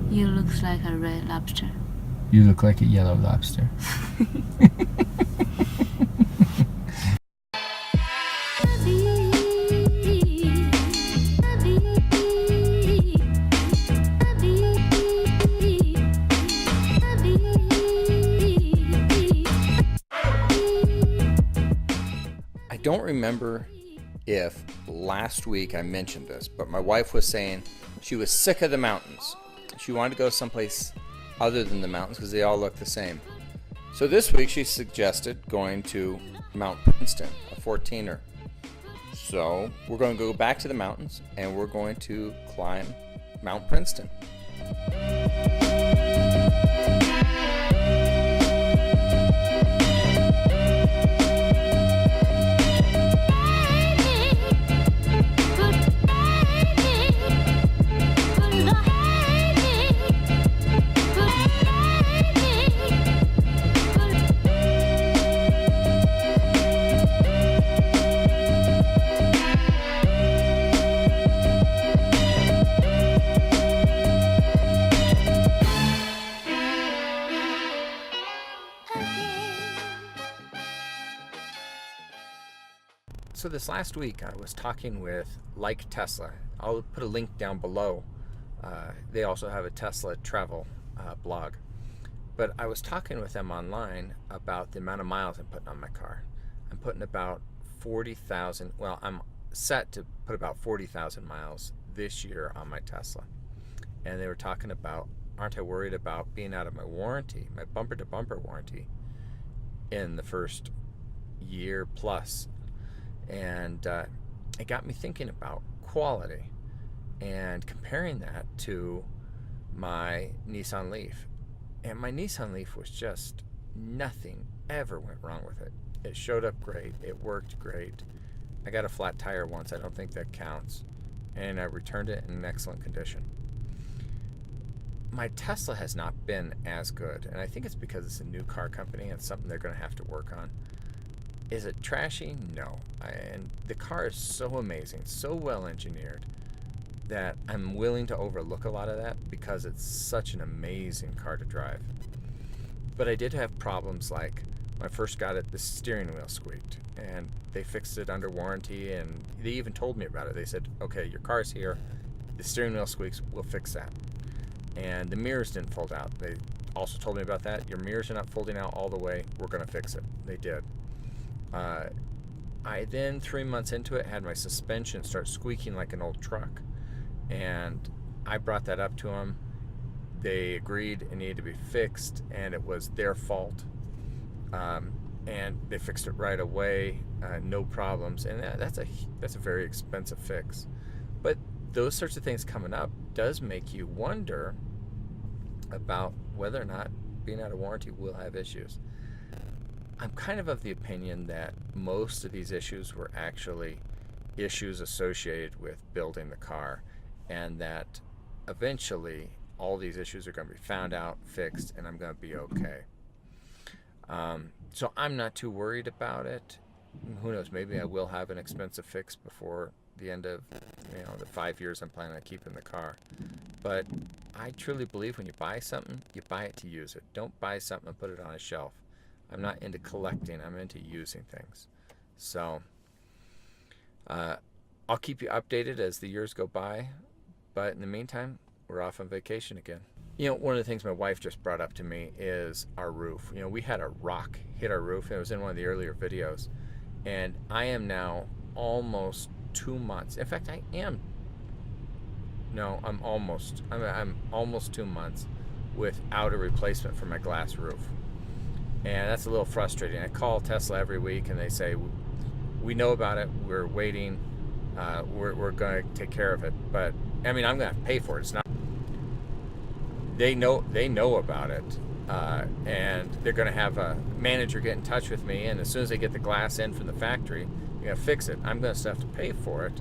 You look like a red lobster. You look like a yellow lobster. I don't remember if last week I mentioned this, but my wife was saying she was sick of the mountains. She wanted to go someplace other than the mountains because they all look the same. So this week she suggested going to Mount Princeton, a 14er. So we're going to go back to the mountains and we're going to climb Mount Princeton. So this last week I was talking with Like Tesla. I'll put a link down below. They also have a Tesla travel blog. But I was talking with them online about the amount of miles I'm putting on my car. I'm putting about 40,000, well, I'm set to put about 40,000 miles this year on my Tesla. And they were talking about, aren't I worried about being out of my warranty, my bumper-to-bumper warranty in the first year plus. And it got me thinking about quality and comparing that to my Nissan Leaf. And my Nissan Leaf was just, nothing ever went wrong with it. It showed up great. It worked great. I got a flat tire once. I don't think that counts. And I returned it in excellent condition. My Tesla has not been as good. And I think it's because it's a new car company and something they're going to have to work on. Is it trashy? No. And the car is so amazing, so well engineered, that I'm willing to overlook a lot of that because it's such an amazing car to drive. But I did have problems like when I first got it, the steering wheel squeaked, and they fixed it under warranty, and they even told me about it. They said, okay, your car's here, the steering wheel squeaks, we'll fix that. And the mirrors didn't fold out. They also told me about that. Your mirrors are not folding out all the way, we're going to fix it. They did. I then, 3 months into it, had my suspension start squeaking like an old truck. And I brought that up to them. They agreed it needed to be fixed, and it was their fault. And they fixed it right away, no problems. And that's a very expensive fix. But those sorts of things coming up does make you wonder about whether or not being out of warranty will have issues. I'm kind of the opinion that most of these issues were actually issues associated with building the car, and that eventually all these issues are going to be found out, fixed, and I'm going to be okay. So I'm not too worried about it. Who knows, maybe I will have an expensive fix before the end of the 5 years I'm planning on keeping the car. But I truly believe when you buy something, you buy it to use it. Don't buy something and put it on a shelf. I'm not into collecting, I'm into using things. So I'll keep you updated as the years go by, but in the meantime, we're off on vacation again. One of the things my wife just brought up to me is our roof. We had a rock hit our roof. It was in one of the earlier videos, and I am now almost 2 months. In fact, I'm almost 2 months without a replacement for my glass roof. And that's a little frustrating. I call Tesla every week and they say, we know about it, we're waiting, we're going to take care of it. But I'm going to have to pay for it. It's not. They know about it, and they're going to have a manager get in touch with me, and as soon as they get the glass in from the factory, they're going to fix it. I'm going to still have to pay for it,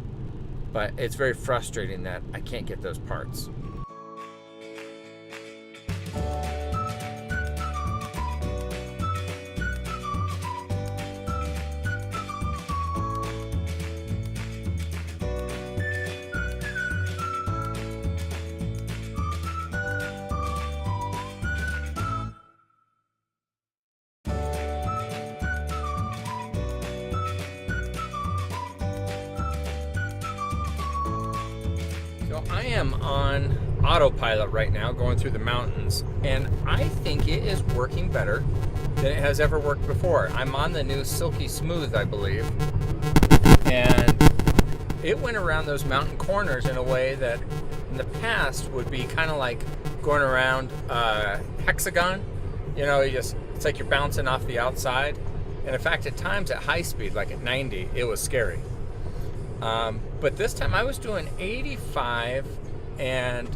but it's very frustrating that I can't get those parts. I am on autopilot right now going through the mountains, and I think it is working better than it has ever worked before. I'm on the new Silky Smooth, I believe, and it went around those mountain corners in a way that in the past would be kind of like going around a hexagon. You know, it's like you're bouncing off the outside. And in fact, at times at high speed, like at 90, it was scary. But this time I was doing 85 and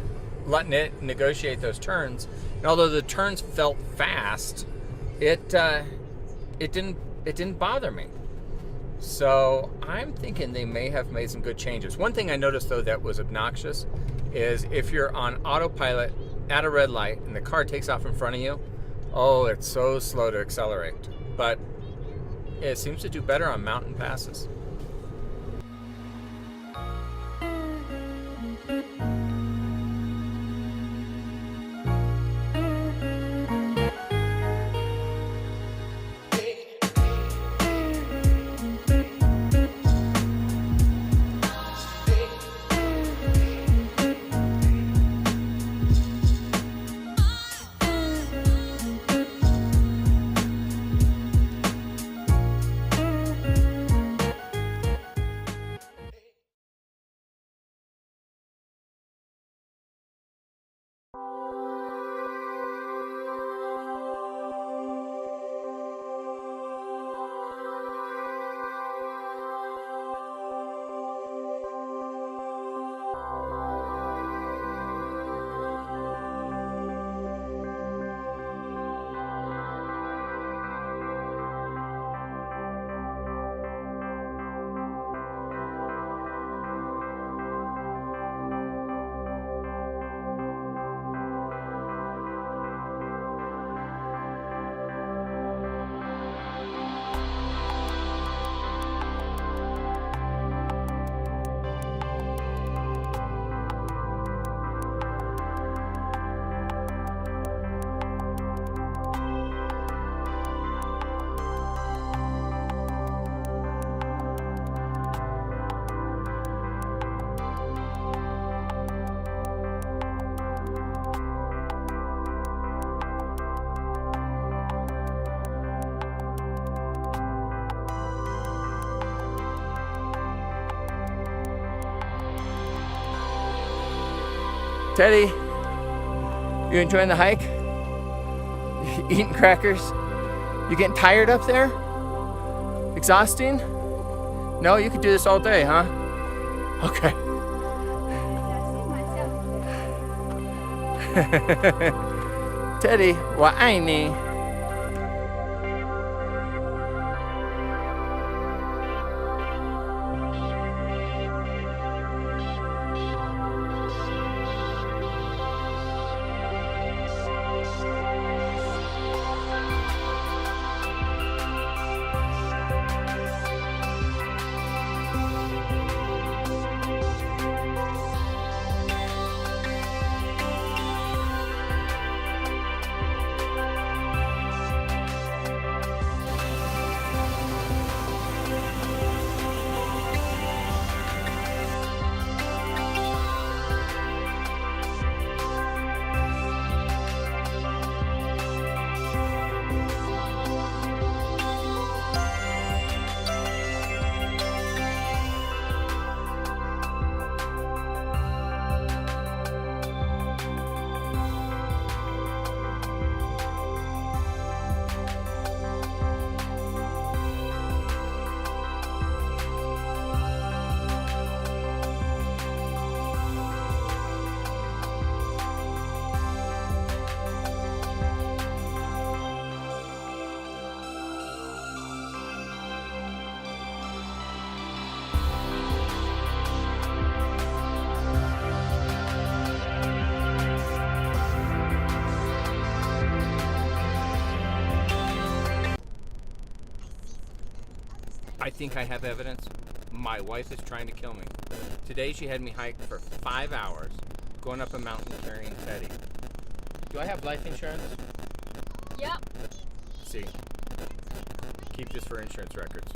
letting it negotiate those turns. And although the turns felt fast, it didn't bother me. So I'm thinking they may have made some good changes. One thing I noticed though that was obnoxious is if you're on autopilot at a red light and the car takes off in front of you, oh, it's so slow to accelerate. But it seems to do better on mountain passes. Teddy, you enjoying the hike? Eating crackers? You getting tired up there? Exhausting? No, you could do this all day, huh? Okay. Teddy, 我爱你. I think I have evidence. My wife is trying to kill me. Today she had me hike for 5 hours, going up a mountain carrying Teddy. Do I have life insurance? Yep. See, keep this for insurance records.